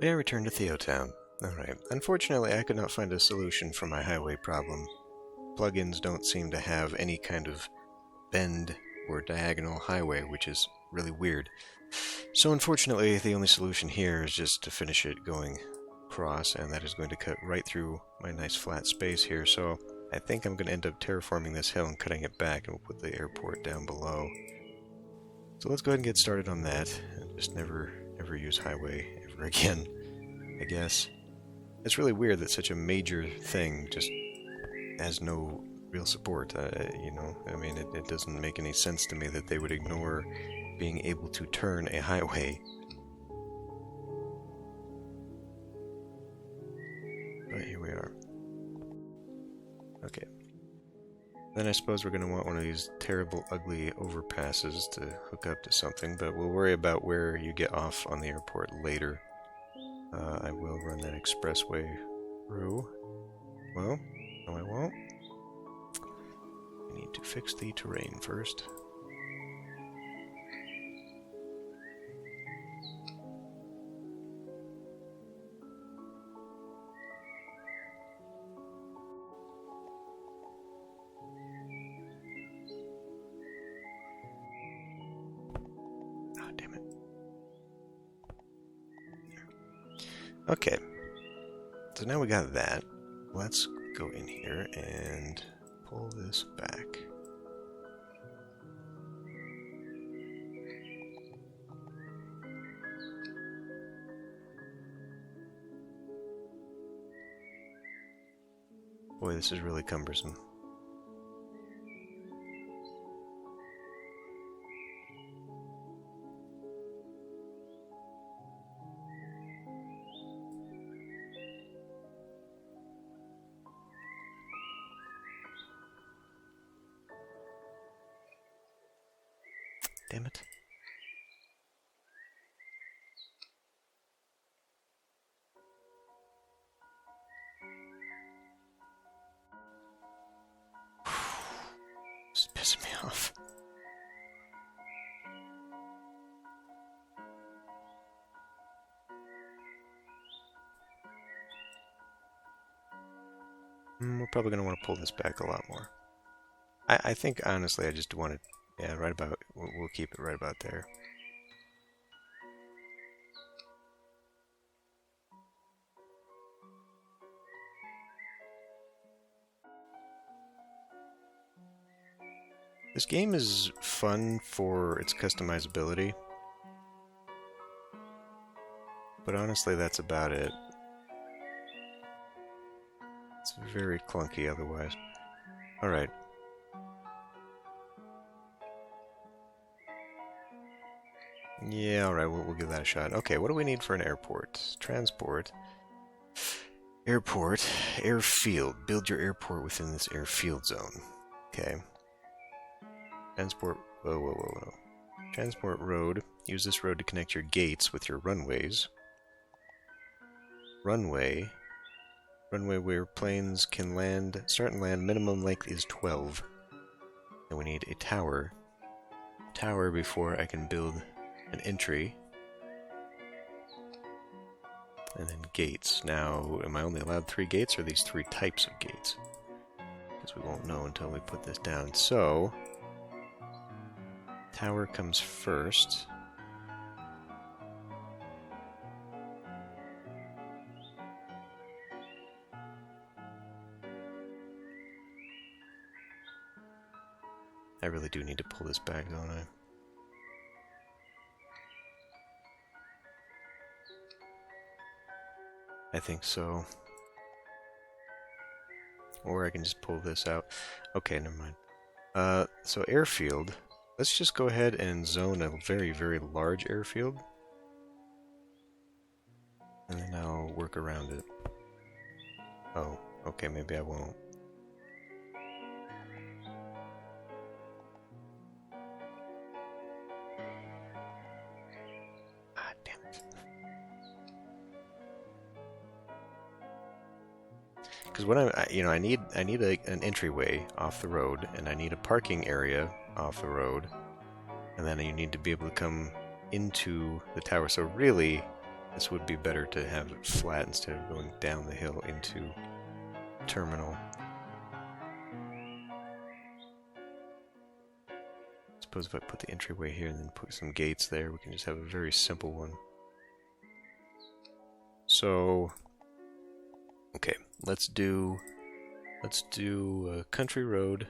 May I return to TheoTown? Alright. Unfortunately, I could not find a solution for my highway problem. Plugins don't seem to have any kind of bend or diagonal highway, which is really weird. So unfortunately, the only solution here is just to finish it going across, and that is going to cut right through my nice flat space here. So I think I'm going to end up terraforming this hill and cutting it back, and we'll put the airport down below. So let's go ahead and get started on that, and just never use highway ever again, I guess. It's really weird that such a major thing just has no real support, you know? I mean, it doesn't make any sense to me that they would ignore being able to turn a highway. But here we are. Okay. Then I suppose we're going to want one of these terrible, ugly overpasses to hook up to something, but we'll worry about where you get off on the airport later. I will run that expressway through. Well, no I won't. I need to fix the terrain first. Ah, damn it. Okay, so now we got that. Let's go in here and pull this back. Boy, this is really cumbersome. Damn it. This is pissing me off. We're probably going to want to pull this back a lot more. I think, honestly, I just want to... Yeah, right about... We'll keep it right about there. This game is fun for its customizability. But honestly, that's about it. It's very clunky otherwise. Alright. Yeah, alright, we'll give that a shot. Okay, what do we need for an airport? Transport. Airport. Airfield. Build your airport within this airfield zone. Okay. Transport... Whoa. Transport road. Use this road to connect your gates with your runways. Runway. Runway where planes can land... Start and land. Minimum length is 12. And we need a tower. Tower before I can build... an entry, and then gates. Now, am I only allowed 3 gates, or these 3 types of gates? Because we won't know until we put this down. So, tower comes first. I really do need to pull this back, don't I? I think so. Or I can just pull this out. Okay, never mind. So airfield. Let's just go ahead and zone a very, very large airfield. And then I'll work around it. Oh, okay, maybe I won't. Ah, damn it. Because what I need an entryway off the road, and I need a parking area off the road, and then you need to be able to come into the tower. So really, This would be better to have it flat instead of going down the hill into terminal. Suppose if I put the entryway here and then put some gates there, we can just have a very simple one. So, okay, let's do a country road,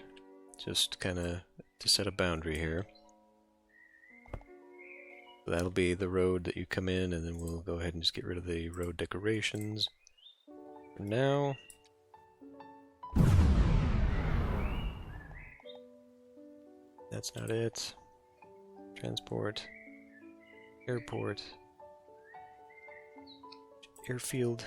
just kind of to set a boundary here. So that'll be the road that you come in, and then we'll go ahead and just get rid of the road decorations for now. That's not it. Transport. Airport. Airfield.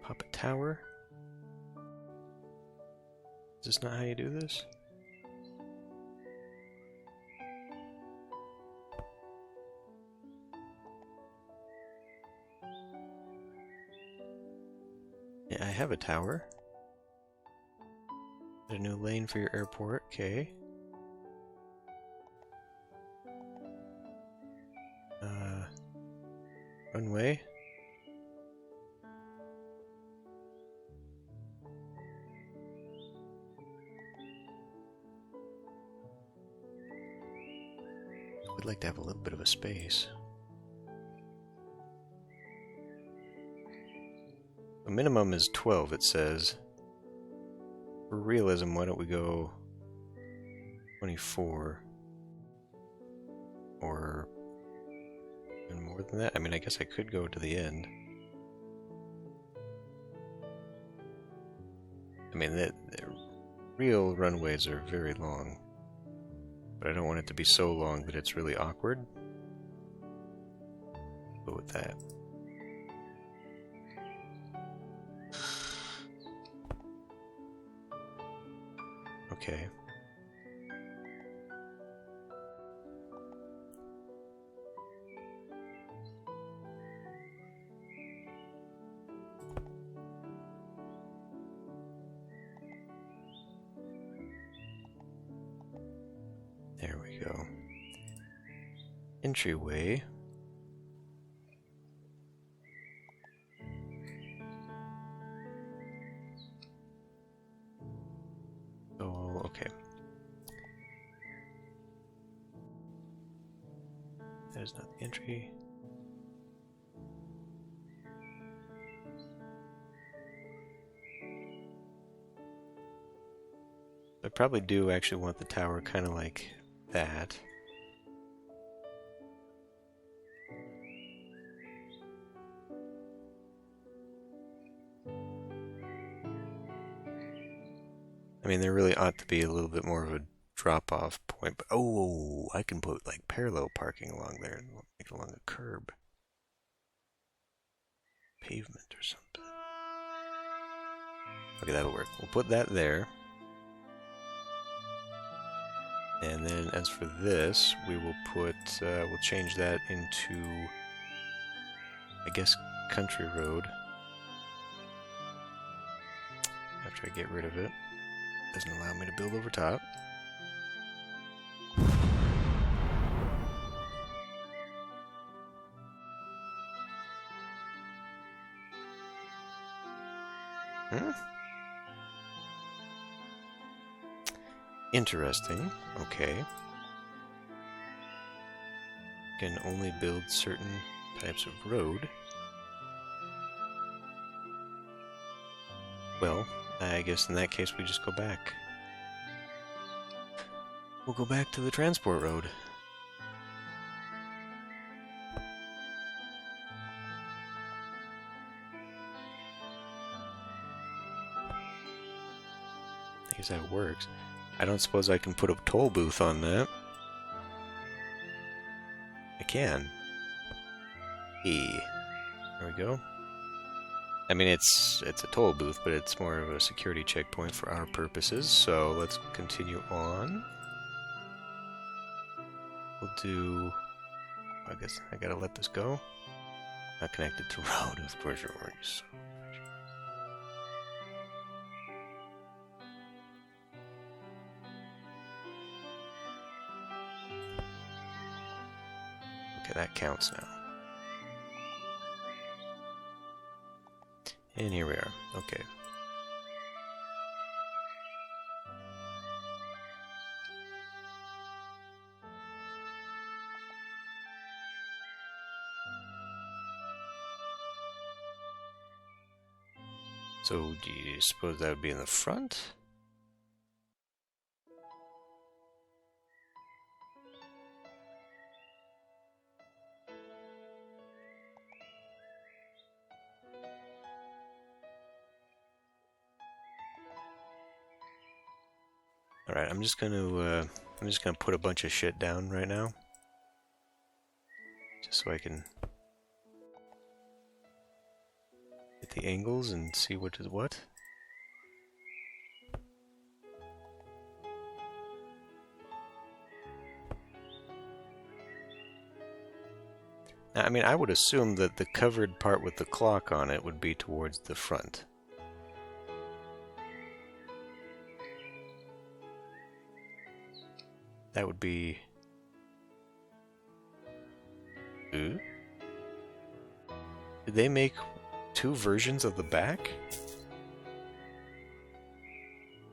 Pop a tower? Is this not how you do this? Yeah, I have a tower. A new lane for your airport, okay. Runway. We'd like to have a little bit of a space. The minimum is 12, it says. For realism, why don't we go 24? Or even more than that? I mean, I guess I could go to the end. I mean, the real runways are very long. But I don't want it to be so long that it's really awkward. Go with that. Okay. There we go. Entryway. Oh, okay. That is not the entry. I probably do actually want the tower kind of like that. I mean, there really ought to be a little bit more of a drop-off point, but oh, I can put like parallel parking along there and make it along a curb. Pavement or something. Okay, that'll work. We'll put that there. And then as for this, we will put, we'll change that into, I guess, country road. After I get rid of it. Doesn't allow me to build over top. Interesting. Okay. Can only build certain types of road. Well, I guess in that case we just go back. We'll go back to the transport road. I guess that works. I don't suppose I can put a toll booth on that. I can. There we go. I mean, it's a toll booth, but it's more of a security checkpoint for our purposes, so let's continue on. We'll do... I guess I gotta let this go. Not connected to road, of course you're worse. Okay, that counts now. And here we are. Okay. So, do you suppose that would be in the front? Alright, I'm just gonna put a bunch of shit down right now. Just so I can get the angles and see what is what. Now, I mean, I would assume that the covered part with the clock on it would be towards the front. That would be... Ooh? Did they make two versions of the back?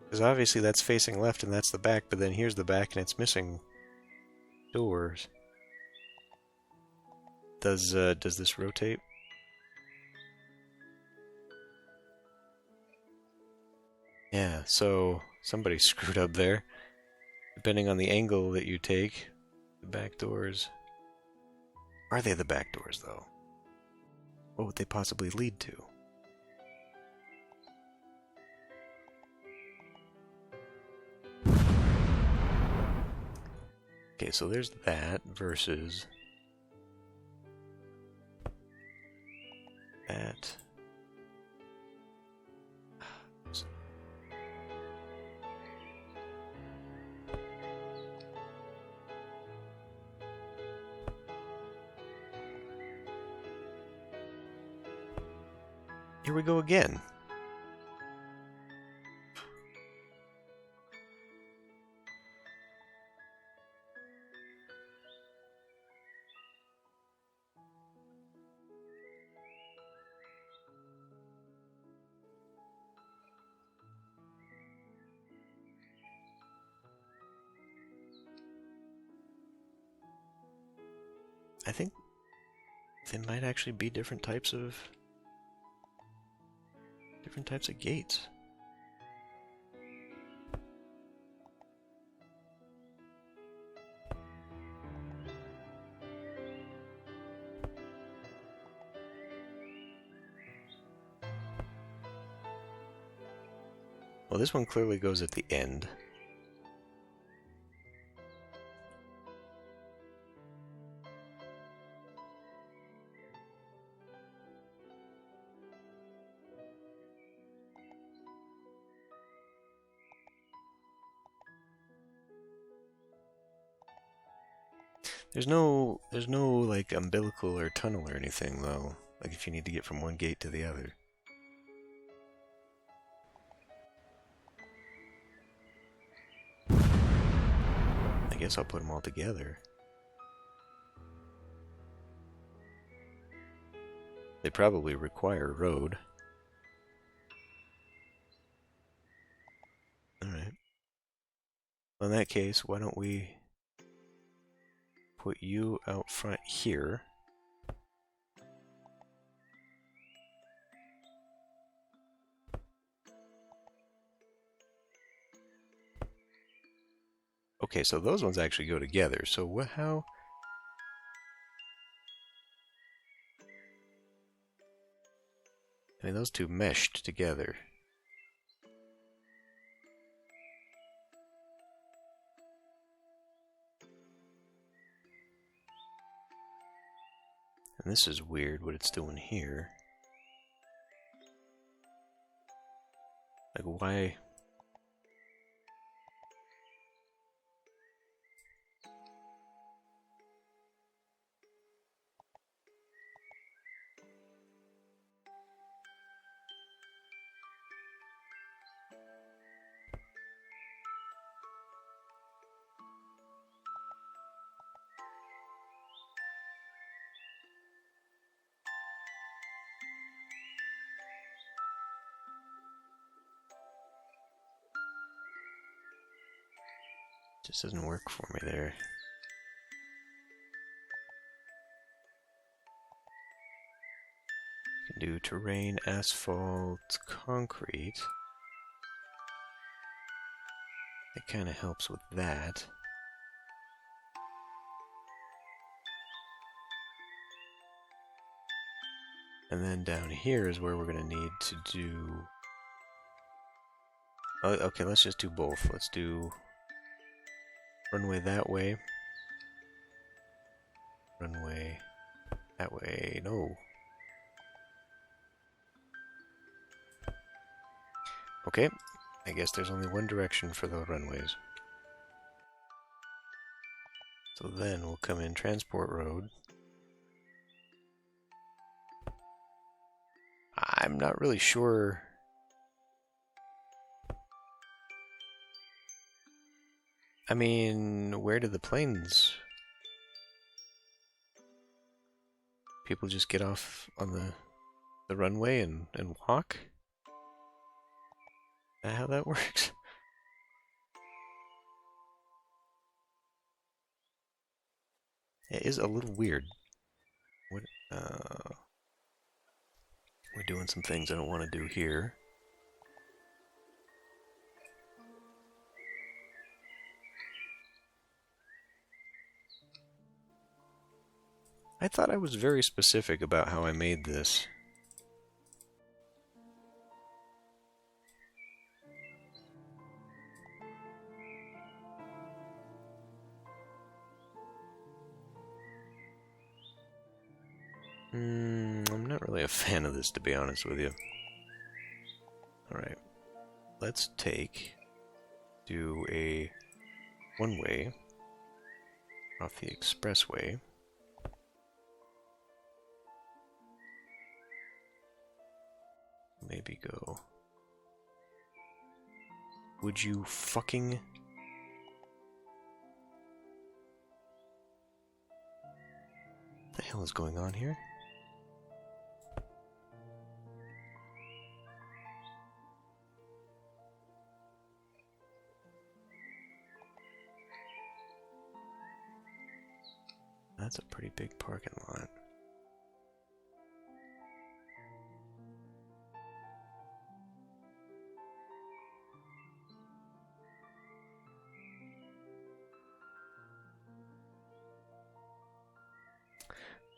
Because obviously that's facing left and that's the back, but then here's the back and it's missing doors. Does this rotate? Yeah, so somebody screwed up there. Depending on the angle that you take, the back doors... Are they the back doors, though? What would they possibly lead to? Okay, so there's that versus... that. Here we go again. I think they might actually be different types of gates. Well, this one clearly goes at the end. There's no like umbilical or tunnel or anything though. Like if you need to get from one gate to the other. I guess I'll put them all together. They probably require road. Alright. Well, in that case, why don't we put you out front here. Okay, so those ones actually go together. So how... I mean, those two meshed together. And this is weird what it's doing here. Like, why? Just doesn't work for me there. You can do terrain, asphalt, concrete. It kind of helps with that. And then down here is where we're going to need to do... Oh, okay, let's just do both. Let's do runway that way. Runway that way. No. Okay, I guess there's only one direction for the runways. So then we'll come in transport road. I'm not really sure. I mean, where do the planes? People just get off on the runway and walk? Is that how that works? It is a little weird. What? We're doing some things I don't want to do here. I thought I was very specific about how I made this. I'm not really a fan of this, to be honest with you. Alright, let's do a one-way off the expressway. Maybe go... Would you fucking... What the hell is going on here? That's a pretty big parking lot.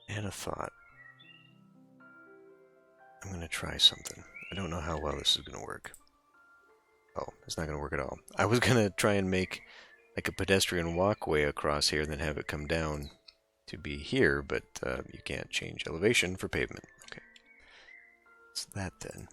I had a thought. I'm gonna try something. I don't know how well this is gonna work. Oh, it's not gonna work at all. I was gonna try and make like a pedestrian walkway across here and then have it come down to be here, but you can't change elevation for pavement. Okay. It's that then.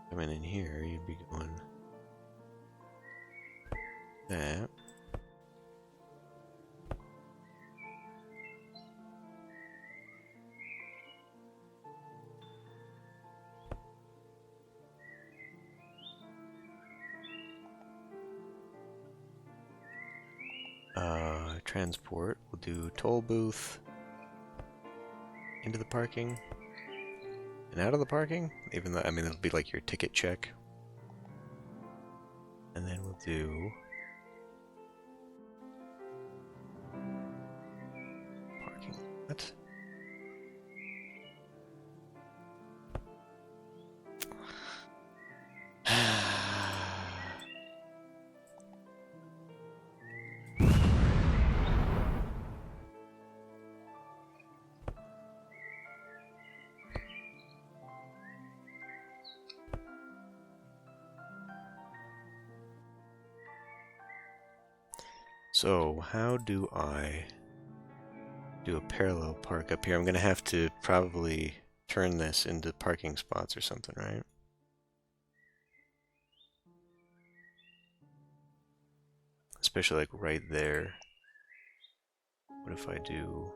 Coming in here, you'd be going that. Transport, we'll do toll booth, into the parking, and out of the parking, even though, I mean, it'll be like your ticket check. And then we'll do parking lot. So, how do I do a parallel park up here? I'm going to have to probably turn this into parking spots or something, right? Especially like right there. What if I do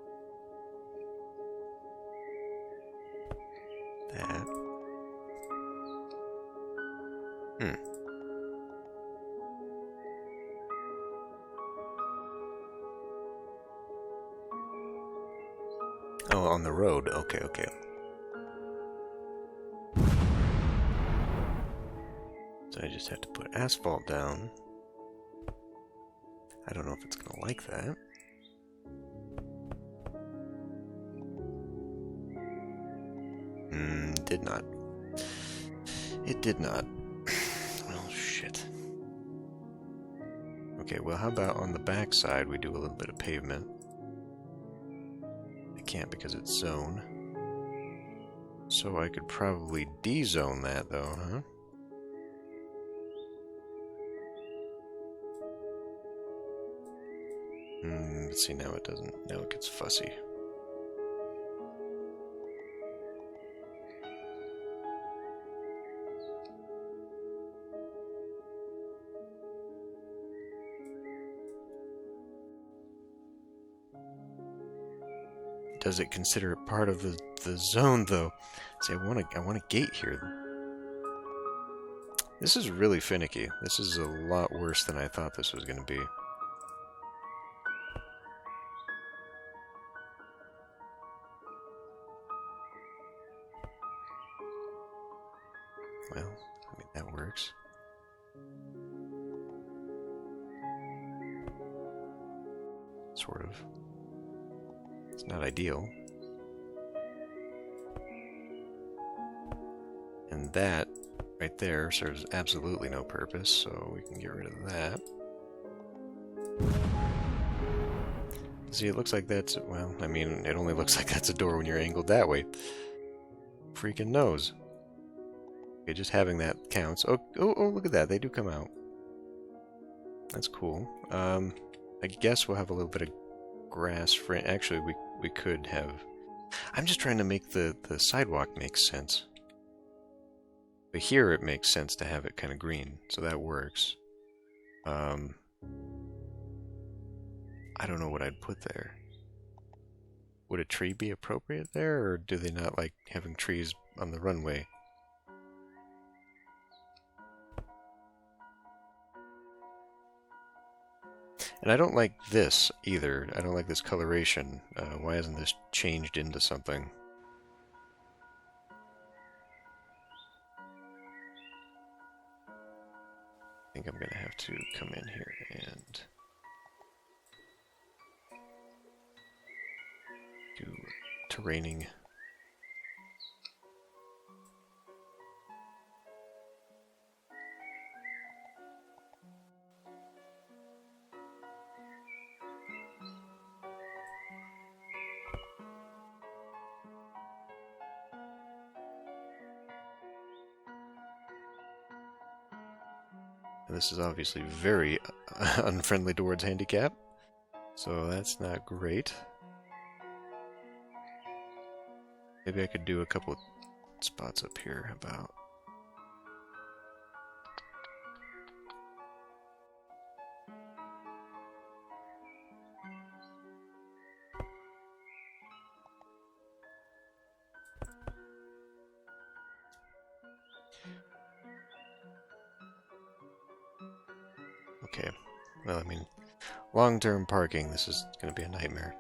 that? Oh, on the road. Okay, okay. So I just have to put asphalt down. I don't know if it's gonna like that. Did not. It did not. Well, shit. Okay, well, how about on the back side we do a little bit of pavement? I can't because it's zone. So I could probably de-zone that, though, huh? Let's see, now it doesn't. Now it gets fussy. Does it consider it part of the zone, though? See, I want a gate here. This is really finicky. This is a lot worse than I thought this was going to be. Well, I mean, that works. Sort of. It's not ideal. And that right there serves absolutely no purpose, so we can get rid of that. See, it looks like that's, well, I mean, it only looks like that's a door when you're angled that way. Freaking knows. Okay, just having that counts. Oh, look at that. They do come out. That's cool. I guess we'll have a little bit of grass frame. Actually, we could have... I'm just trying to make the sidewalk make sense. But here it makes sense to have it kind of green, so that works. I don't know what I'd put there. Would a tree be appropriate there, or do they not like having trees on the runway? And I don't like this either. I don't like this coloration. Why hasn't this changed into something? I think I'm going to have to come in here and do terraining. This is obviously very unfriendly towards handicap, so that's not great. Maybe I could do a couple of spots up here. How about? Okay, well, I mean, long-term parking, this is going to be a nightmare.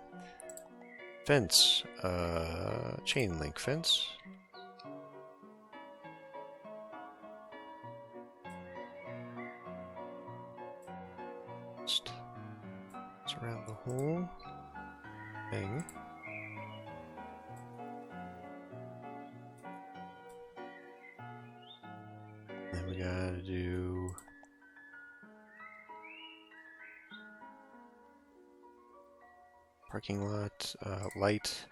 Fence, chain link fence. Just surround the whole thing. Then we gotta do... parking lot, light.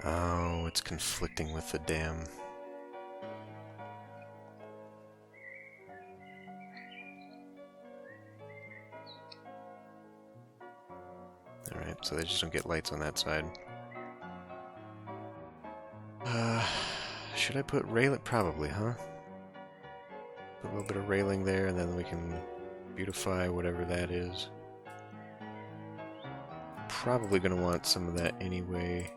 Oh, it's conflicting with the dam. Alright, so they just don't get lights on that side. Should I put railing? Probably, huh? Put a little bit of railing there, and then we can beautify whatever that is. Probably going to want some of that anyway.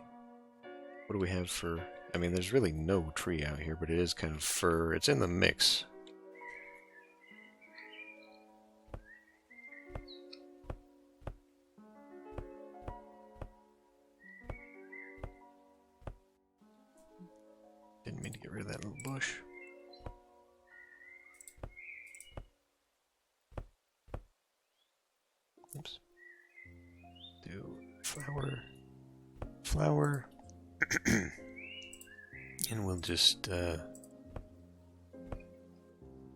What do we have for... I mean, there's really no tree out here, but it is kind of fir. It's in the mix. Didn't mean to get rid of that little bush. Oops. Do flower. And we'll just,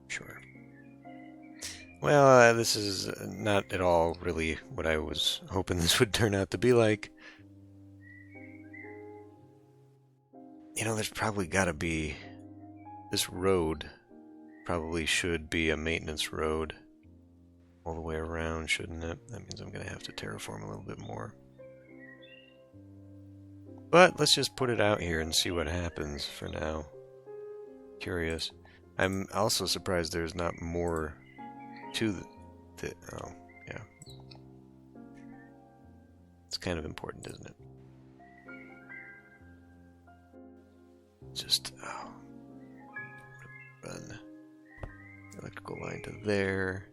sure. Well, this is not at all really what I was hoping this would turn out to be like. You know, there's probably got to be... This road probably should be a maintenance road all the way around, shouldn't it? That means I'm going to have to terraform a little bit more. But let's just put it out here and see what happens for now. Curious. I'm also surprised there's not more to the oh, yeah. It's kind of important, isn't it? Just, run electrical line to there.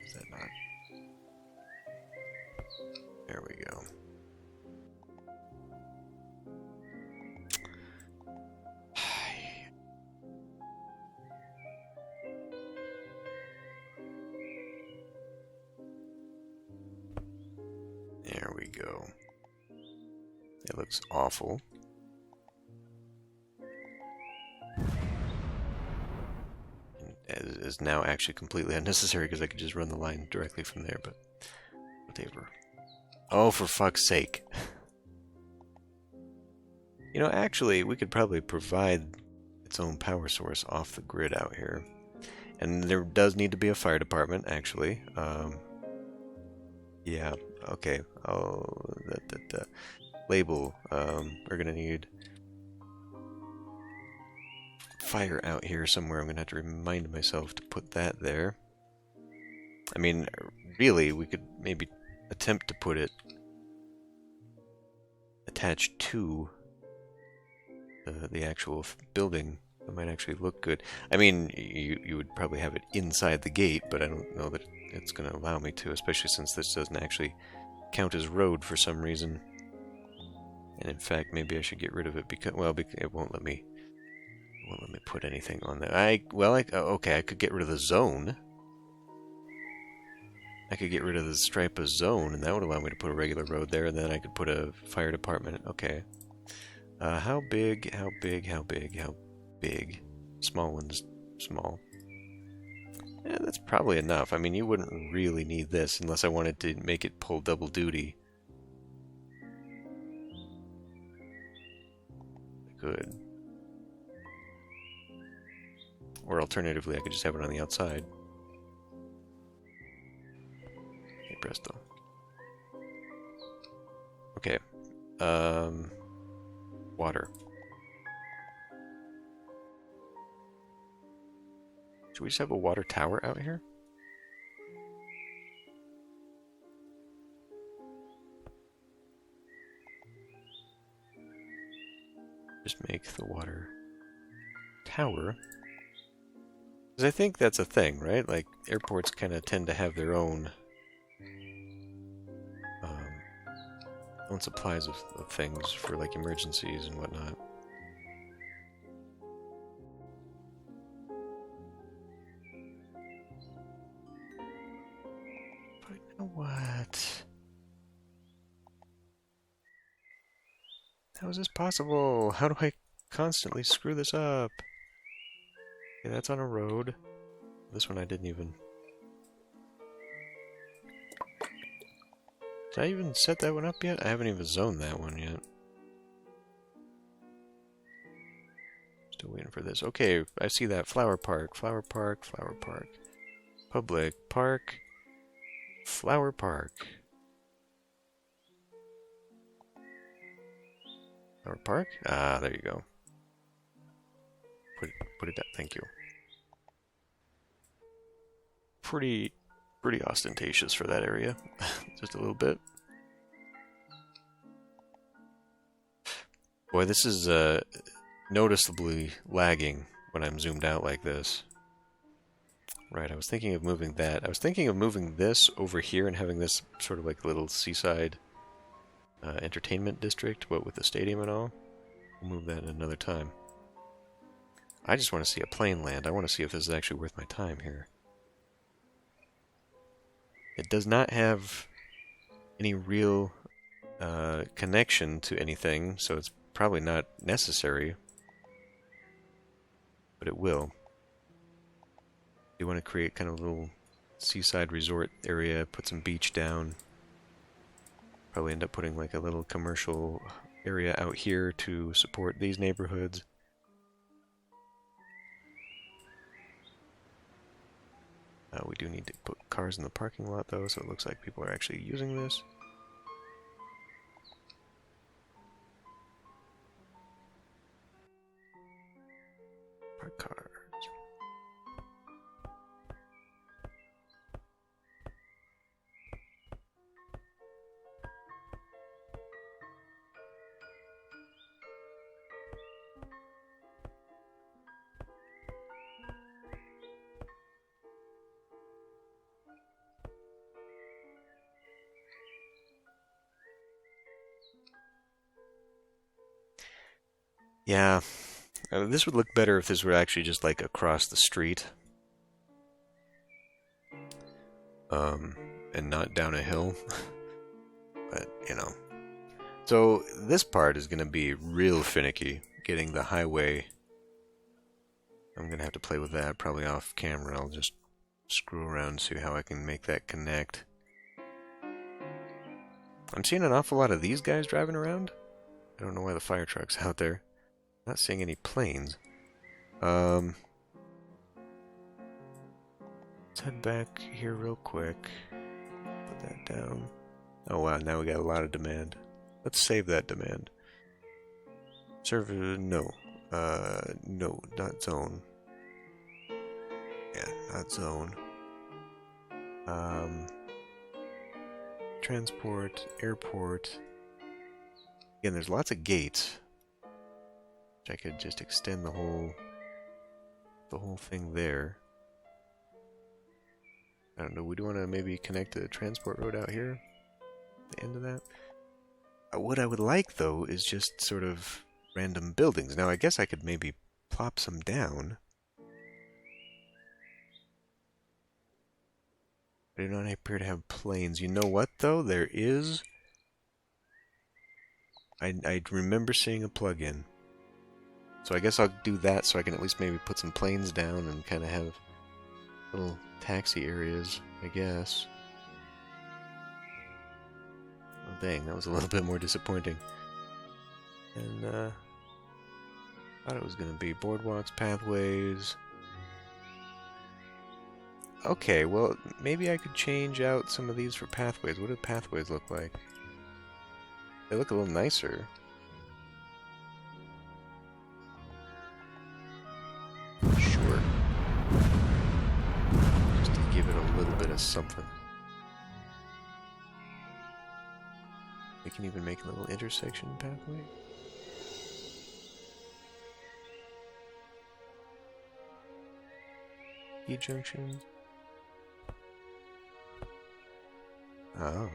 Is that not? There we go. There we go. It looks awful. And is now actually completely unnecessary because I could just run the line directly from there, but whatever. Oh, for fuck's sake. You know, actually, we could probably provide its own power source off the grid out here. And there does need to be a fire department, actually. Yeah, okay. Oh, label. We're gonna need fire out here somewhere. I'm gonna have to remind myself to put that there. I mean, really, we could maybe attempt to put it attached to the actual building. It might actually look good. I mean, you would probably have it inside the gate, but I don't know that it's going to allow me to, especially since this doesn't actually count as road for some reason. And in fact, maybe I should get rid of it because, well, it won't let me. It won't let me put anything on there. Okay, I could get rid of the zone. I could get rid of the stripe of zone, and that would allow me to put a regular road there, and then I could put a fire department. Okay. How big? How big? How big? How big? Small one's small. Yeah, that's probably enough. I mean, you wouldn't really need this unless I wanted to make it pull double duty. Good. Or alternatively, I could just have it on the outside. Hey, presto. Okay. Water. Should we just have a water tower out here? Just make the water tower. Because I think that's a thing, right? Like, airports kind of tend to have their own supplies of things for, like, emergencies and whatnot. But you know what? How is this possible? How do I constantly screw this up. Okay, that's on a road. This one I didn't even... Did I even set that one up yet? I haven't even zoned that one yet. Still waiting for this. Okay, I see that. Flower park, flower park, flower park. Public park, flower park. Flower park? Ah, there you go. Put it down. Thank you. Pretty ostentatious for that area. Just a little bit. Boy, this is noticeably lagging when I'm zoomed out like this. Right, I was thinking of moving that. I was thinking of moving this over here and having this sort of like a little seaside entertainment district, what with the stadium and all. We'll move that another time. I just want to see a plane land. I want to see if this is actually worth my time here. It does not have any real connection to anything, so it's probably not necessary. But it will. You want to create kind of a little seaside resort area, put some beach down. Probably end up putting like a little commercial area out here to support these neighborhoods. We do need to put cars in the parking lot though, so it looks like people are actually using this. Park cars. Yeah, this would look better if this were actually just like across the street. And not down a hill. But, you know. So, this part is going to be real finicky, getting the highway. I'm going to have to play with that, probably off camera. I'll just screw around and see how I can make that connect. I'm seeing an awful lot of these guys driving around. I don't know why the fire truck's out there. Not seeing any planes. Let's head back here real quick. Put that down. Oh wow, now we got a lot of demand. Let's save that demand. Server, no. No, not zone. Yeah, not zone. Transport, airport. Again, there's lots of gates. I could just extend the whole thing there. I don't know, would you want to maybe connect the transport road out here? The end of that? What I would like, though, is just sort of random buildings. Now, I guess I could maybe plop some down. I do not appear to have planes. You know what, though? There is... I remember seeing a plug-in. So I guess I'll do that so I can at least maybe put some planes down and kind of have little taxi areas, I guess. Oh dang, that was a little bit more disappointing. And thought it was going to be boardwalks, pathways. Okay, well maybe I could change out some of these for pathways. What do pathways look like? They look a little nicer. Sure. Just to give it a little bit of something. We can even make a little intersection pathway. E-junction. Oh.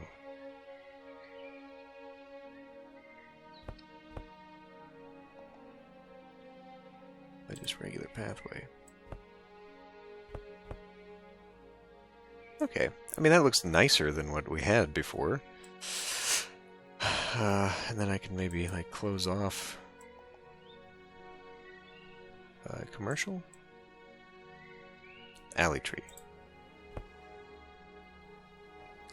Just regular pathway. Okay. I mean, that looks nicer than what we had before. And then I can maybe, like, close off Commercial? Alley tree.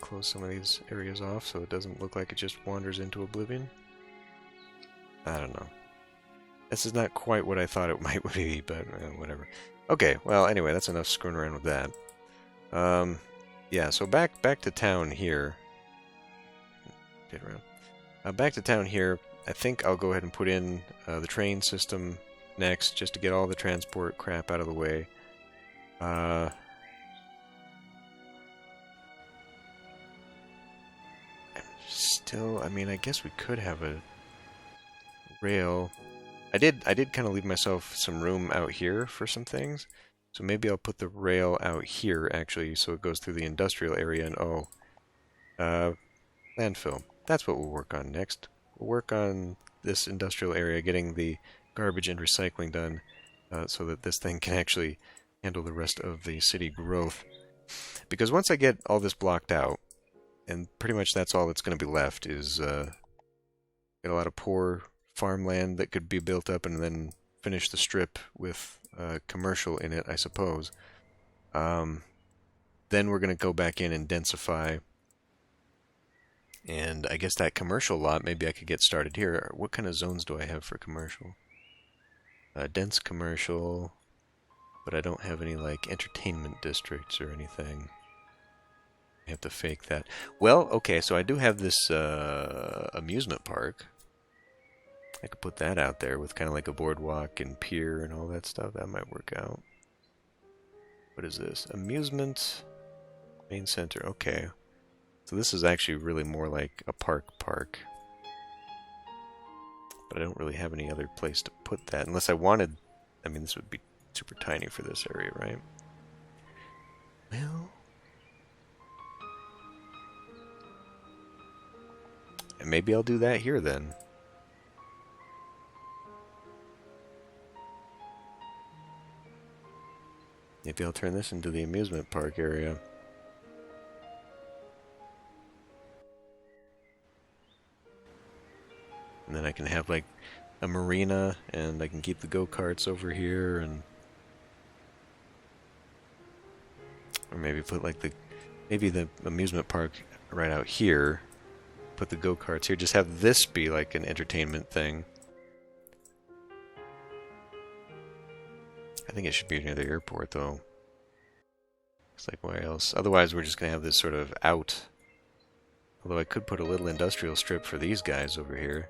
Close some of these areas off so it doesn't look like it just wanders into oblivion. I don't know. This is not quite what I thought it might be, but whatever. Okay, well, anyway, that's enough screwing around with that. Yeah, so back to town here. Get around. Back to town here. I think I'll go ahead and put in the train system next, just to get all the transport crap out of the way. Still, I mean, I guess we could have a rail. I did kind of leave myself some room out here for some things. So maybe I'll put the rail out here, actually, so it goes through the industrial area and, landfill. That's what we'll work on next. We'll work on this industrial area, getting the garbage and recycling done, so that this thing can actually handle the rest of the city growth. Because once I get all this blocked out, and pretty much that's all that's going to be left, is get a lot of poor farmland that could be built up and then finish the strip with commercial in it, I suppose. Then we're going to go back in and densify. And I guess that commercial lot, maybe I could get started here. What kind of zones do I have for commercial? Dense commercial, but I don't have any, like, entertainment districts or anything. I have to fake that. Well, okay, so I do have this amusement park. I could put that out there with kind of like a boardwalk and pier and all that stuff. That might work out. What is this? Amusement main center. Okay. So this is actually really more like a park. But I don't really have any other place to put that. Unless I wanted... I mean, this would be super tiny for this area, right? Well... And maybe I'll do that here then. Maybe I'll turn this into the amusement park area. And then I can have like a marina, and I can keep the go-karts over here, and or maybe put like the amusement park right out here. Put the go-karts here. Just have this be like an entertainment thing. I think it should be near the airport, though. It's like, why else? Otherwise, we're just going to have this sort of out. Although I could put a little industrial strip for these guys over here.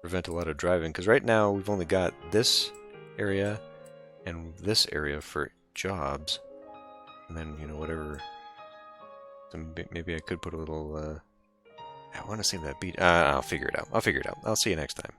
Prevent a lot of driving. Because right now, we've only got this area and this area for jobs. And then, you know, whatever. So maybe I could put a little... I want to save that beat. I'll figure it out. I'll see you next time.